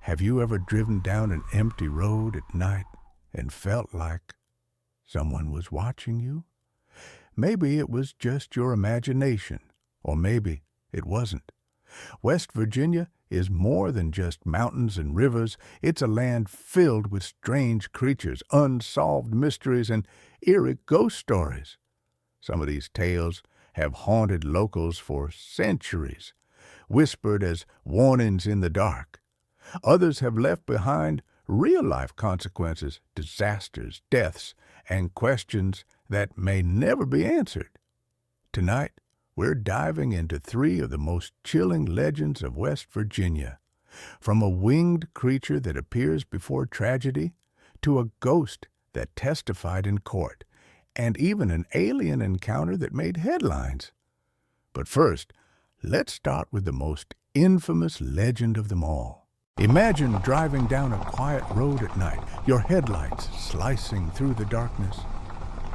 Have you ever driven down an empty road at night and felt like someone was watching you? Maybe it was just your imagination, or maybe it wasn't. West Virginia is more than just mountains and rivers. It's a land filled with strange creatures, unsolved mysteries, and eerie ghost stories. Some of these tales have haunted locals for centuries, whispered as warnings in the dark. Others have left behind real-life consequences, disasters, deaths, and questions that may never be answered. Tonight, we're diving into three of the most chilling legends of West Virginia, from a winged creature that appears before tragedy to a ghost that testified in court, and even an alien encounter that made headlines. But first, let's start with the most infamous legend of them all. Imagine driving down a quiet road at night, your headlights slicing through the darkness.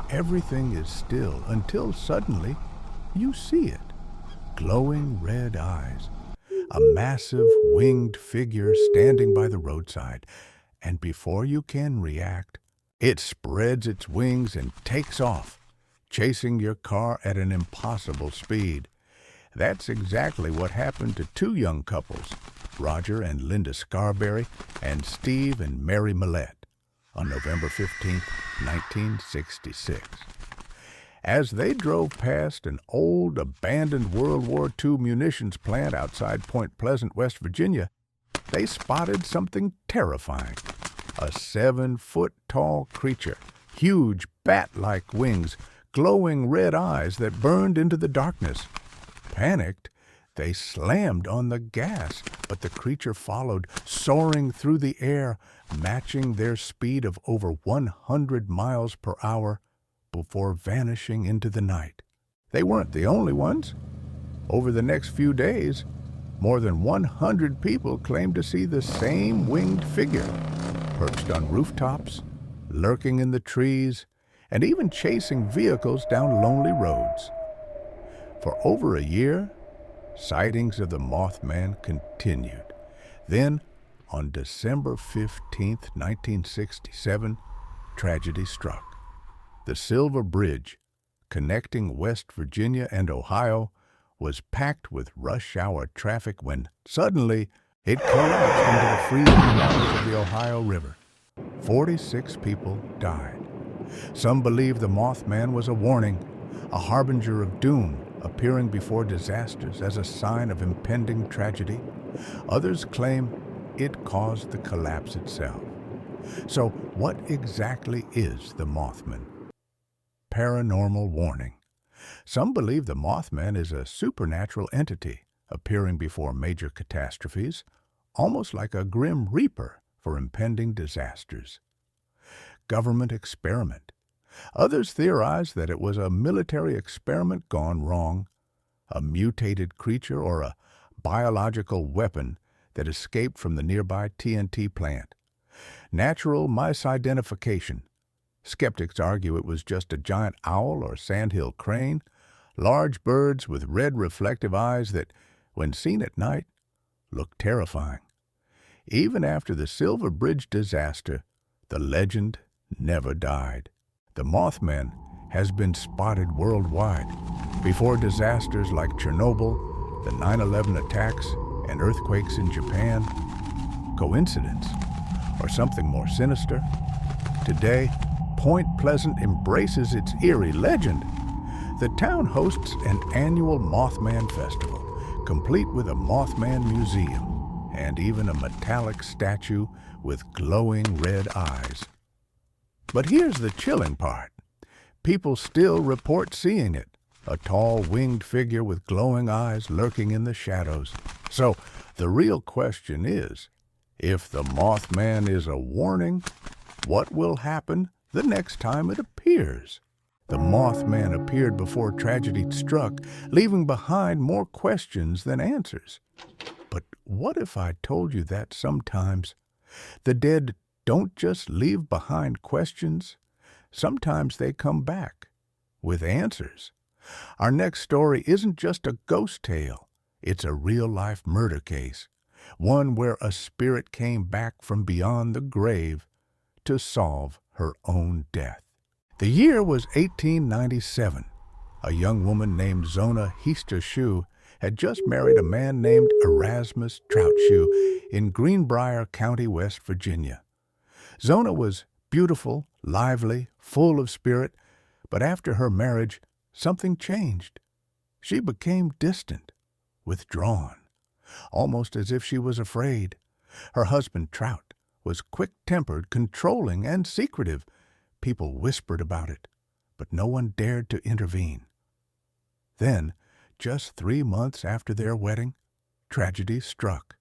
Everything is still until suddenly you see it. Glowing red eyes, a massive winged figure standing by the roadside, and before you can react, it spreads its wings and takes off, chasing your car at an impossible speed. That's exactly what happened to two young couples, Roger and Linda Scarberry, and Steve and Mary Millette, on November 15, 1966. As they drove past an old, abandoned World War II munitions plant outside Point Pleasant, West Virginia, they spotted something terrifying. A 7-foot-tall creature, huge bat-like wings, glowing red eyes that burned into the darkness. Panicked, they slammed on the gas, but the creature followed, soaring through the air, matching their speed of over 100 miles per hour before vanishing into the night. They weren't the only ones. Over the next few days, more than 100 people claimed to see the same winged figure, perched on rooftops, lurking in the trees, and even chasing vehicles down lonely roads. For over a year, sightings of the Mothman continued. Then, on December 15, 1967, tragedy struck. The Silver Bridge, connecting West Virginia and Ohio, was packed with rush-hour traffic when, suddenly, it collapsed into the freezing waters of the Ohio River. 46 people died. Some believe the Mothman was a warning, a harbinger of doom, appearing before disasters as a sign of impending tragedy. Others claim it caused the collapse itself. So, what exactly is the Mothman? Paranormal warning. Some believe the Mothman is a supernatural entity appearing before major catastrophes, almost like a grim reaper for impending disasters. Government experiment. Others theorize that it was a military experiment gone wrong, a mutated creature, or a biological weapon that escaped from the nearby TNT plant. Natural misidentification. Skeptics argue it was just a giant owl or sandhill crane, large birds with red reflective eyes that, when seen at night, look terrifying. Even after the Silver Bridge disaster, the legend never died. The Mothman has been spotted worldwide before disasters like Chernobyl, the 9/11 attacks, and earthquakes in Japan. Coincidence? Or something more sinister? Today, Point Pleasant embraces its eerie legend. The town hosts an annual Mothman Festival, complete with a Mothman museum and even a metallic statue with glowing red eyes. But here's the chilling part. People still report seeing it, a tall winged figure with glowing eyes lurking in the shadows. So the real question is, if the Mothman is a warning, what will happen the next time it appears? The Mothman appeared before tragedy struck, leaving behind more questions than answers. But what if I told you that sometimes the dead don't just leave behind questions? Sometimes they come back with answers. Our next story isn't just a ghost tale. It's a real-life murder case, one where a spirit came back from beyond the grave to solve her own death. The year was 1897. A young woman named Zona Heaster had just married a man named Erasmus Troutshoe in Greenbrier County, West Virginia. Zona was beautiful, lively, full of spirit, but after her marriage, something changed. She became distant, withdrawn, almost as if she was afraid. Her husband, Trout, was quick-tempered, controlling, and secretive. People whispered about it, but no one dared to intervene. Then, just 3 months after their wedding, tragedy struck.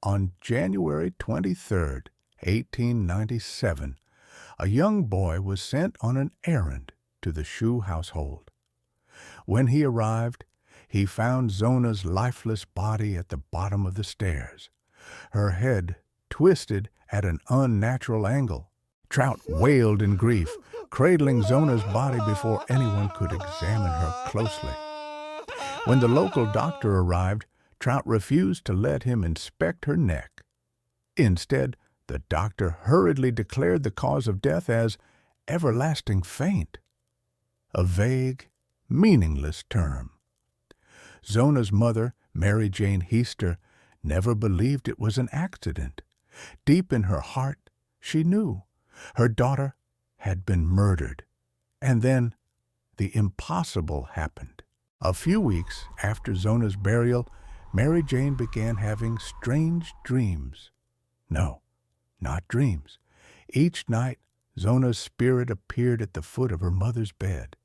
On January 23rd, 1897, a young boy was sent on an errand to the Shue household. When he arrived, he found Zona's lifeless body at the bottom of the stairs, her head twisted at an unnatural angle. Trout wailed in grief, cradling Zona's body before anyone could examine her closely. When the local doctor arrived, Trout refused to let him inspect her neck. Instead, the doctor hurriedly declared the cause of death as everlasting faint, a vague, meaningless term. Zona's mother, Mary Jane Heaster, never believed it was an accident. Deep in her heart, she knew her daughter had been murdered. And then the impossible happened. A few weeks after Zona's burial, Mary Jane began having strange dreams. No, not dreams. Each night, Zona's spirit appeared at the foot of her mother's bed.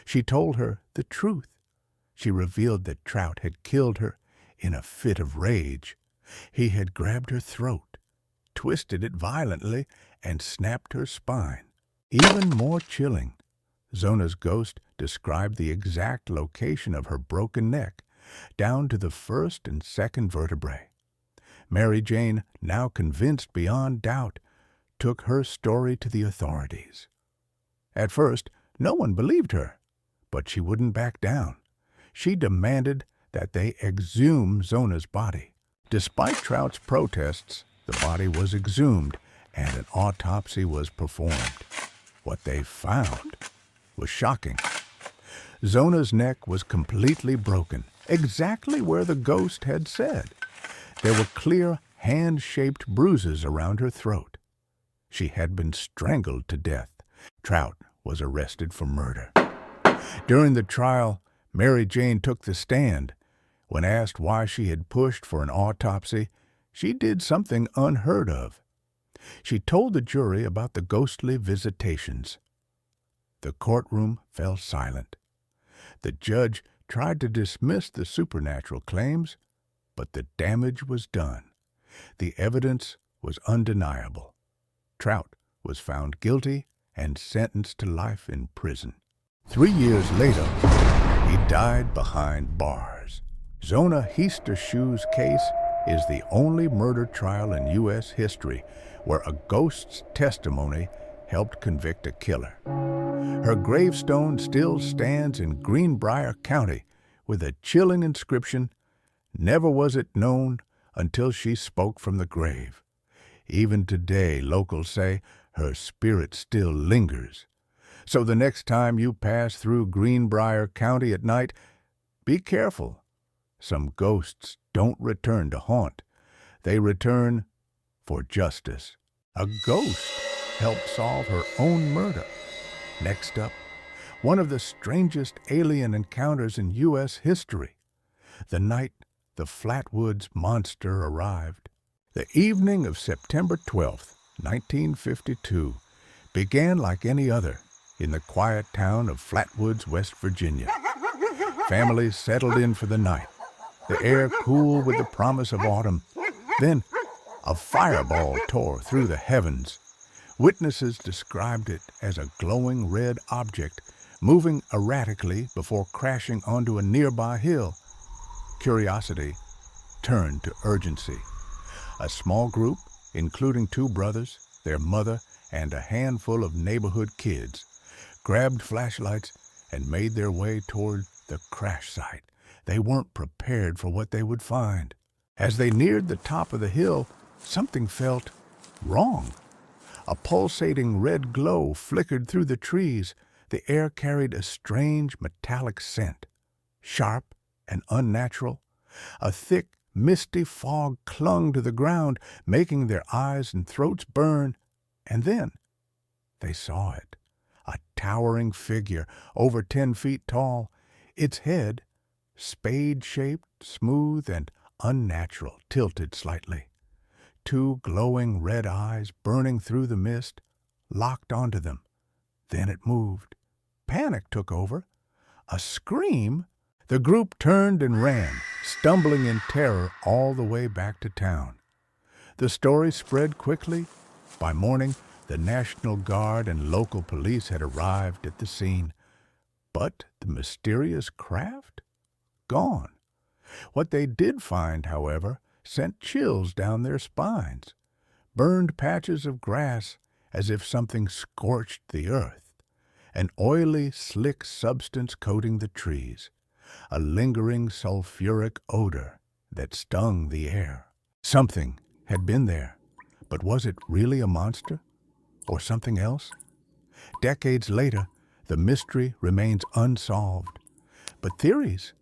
She told her the truth. She revealed that Trout had killed her in a fit of rage. He had grabbed her throat, twisted it violently, and snapped her spine. Even more chilling, Zona's ghost described the exact location of her broken neck, down to the first and second vertebrae. Mary Jane, now convinced beyond doubt, took her story to the authorities. At first, no one believed her, but she wouldn't back down. She demanded that they exhume Zona's body. Despite Trout's protests, the body was exhumed and an autopsy was performed. What they found was shocking. Zona's neck was completely broken, exactly where the ghost had said. There were clear, hand-shaped bruises around her throat. She had been strangled to death. Trout was arrested for murder. During the trial, Mary Jane took the stand. When asked why she had pushed for an autopsy, she did something unheard of. She told the jury about the ghostly visitations. The courtroom fell silent. The judge tried to dismiss the supernatural claims, but the damage was done. The evidence was undeniable. Trout was found guilty and sentenced to life in prison. 3 years later, he died behind bars. Zona Heaster-Shue's case is the only murder trial in U.S. history where a ghost's testimony helped convict a killer. Her gravestone still stands in Greenbrier County with a chilling inscription, "Never was it known until she spoke from the grave." Even today, locals say her spirit still lingers. So the next time you pass through Greenbrier County at night, be careful. Some ghosts don't return to haunt. They return for justice. A ghost helped solve her own murder. Next up, one of the strangest alien encounters in U.S. history. The night the Flatwoods monster arrived. The evening of September 12th, 1952, began like any other in the quiet town of Flatwoods, West Virginia. Families settled in for the night, the air cool with the promise of autumn. Then a fireball tore through the heavens. Witnesses described it as a glowing red object moving erratically before crashing onto a nearby hill. Curiosity turned to urgency. A small group, including 2 brothers, their mother, and a handful of neighborhood kids, grabbed flashlights and made their way toward the crash site. They weren't prepared for what they would find. As they neared the top of the hill, something felt wrong. A pulsating red glow flickered through the trees. The air carried a strange metallic scent, sharp and unnatural. A thick, misty fog clung to the ground, making their eyes and throats burn. And then they saw it, a towering figure over 10 feet tall, its head, spade-shaped, smooth, and unnatural, tilted slightly. Two glowing red eyes, burning through the mist, locked onto them. Then it moved. Panic took over. A scream. The group turned and ran, stumbling in terror all the way back to town. The story spread quickly. By morning, the National Guard and local police had arrived at the scene. But the mysterious craft? Gone. What they did find, however, sent chills down their spines. Burned patches of grass as if something scorched the earth. An oily, slick substance coating the trees. A lingering sulfuric odor that stung the air. Something had been there, but was it really a monster? Or something else? Decades later, the mystery remains unsolved. But theories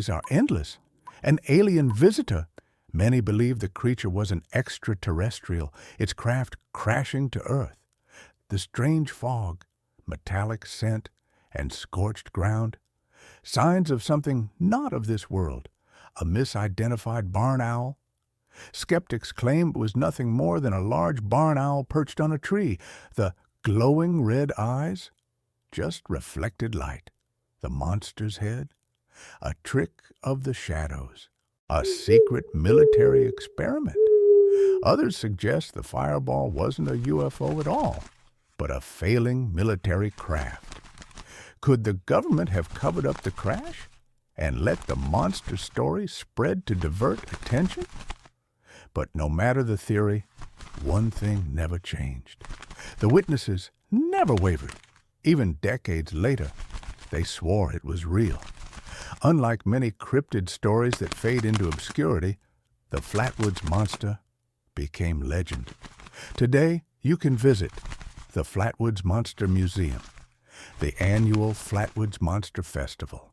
are endless. An alien visitor. Many believe the creature was an extraterrestrial, its craft crashing to Earth. The strange fog, metallic scent, and scorched ground. Signs of something not of this world. A misidentified barn owl. Skeptics claim it was nothing more than a large barn owl perched on a tree. The glowing red eyes? Just reflected light. The monster's head? A trick of the shadows. A secret military experiment. Others suggest the fireball wasn't a UFO at all, but a failing military craft. Could the government have covered up the crash and let the monster story spread to divert attention? But no matter the theory, one thing never changed. The witnesses never wavered. Even decades later, they swore it was real. Unlike many cryptid stories that fade into obscurity, the Flatwoods Monster became legend. Today, you can visit the Flatwoods Monster Museum, the annual Flatwoods Monster Festival.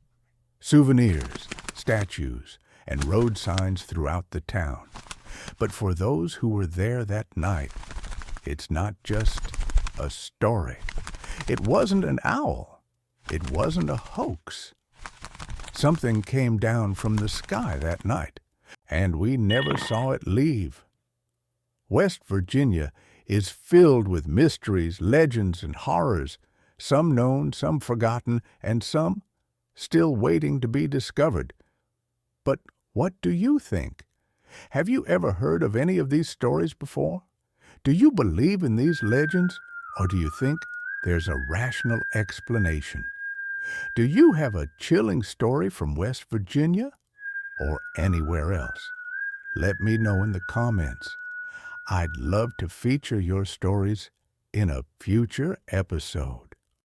Souvenirs, statues, and road signs throughout the town. But for those who were there that night, it's not just a story. It wasn't an owl. It wasn't a hoax. Something came down from the sky that night, and we never saw it leave. West Virginia is filled with mysteries, legends, and horrors, some known, some forgotten, and some still waiting to be discovered. But what do you think? Have you ever heard of any of these stories before? Do you believe in these legends, or do you think there's a rational explanation? Do you have a chilling story from West Virginia or anywhere else? Let me know in the comments. I'd love to feature your stories in a future episode.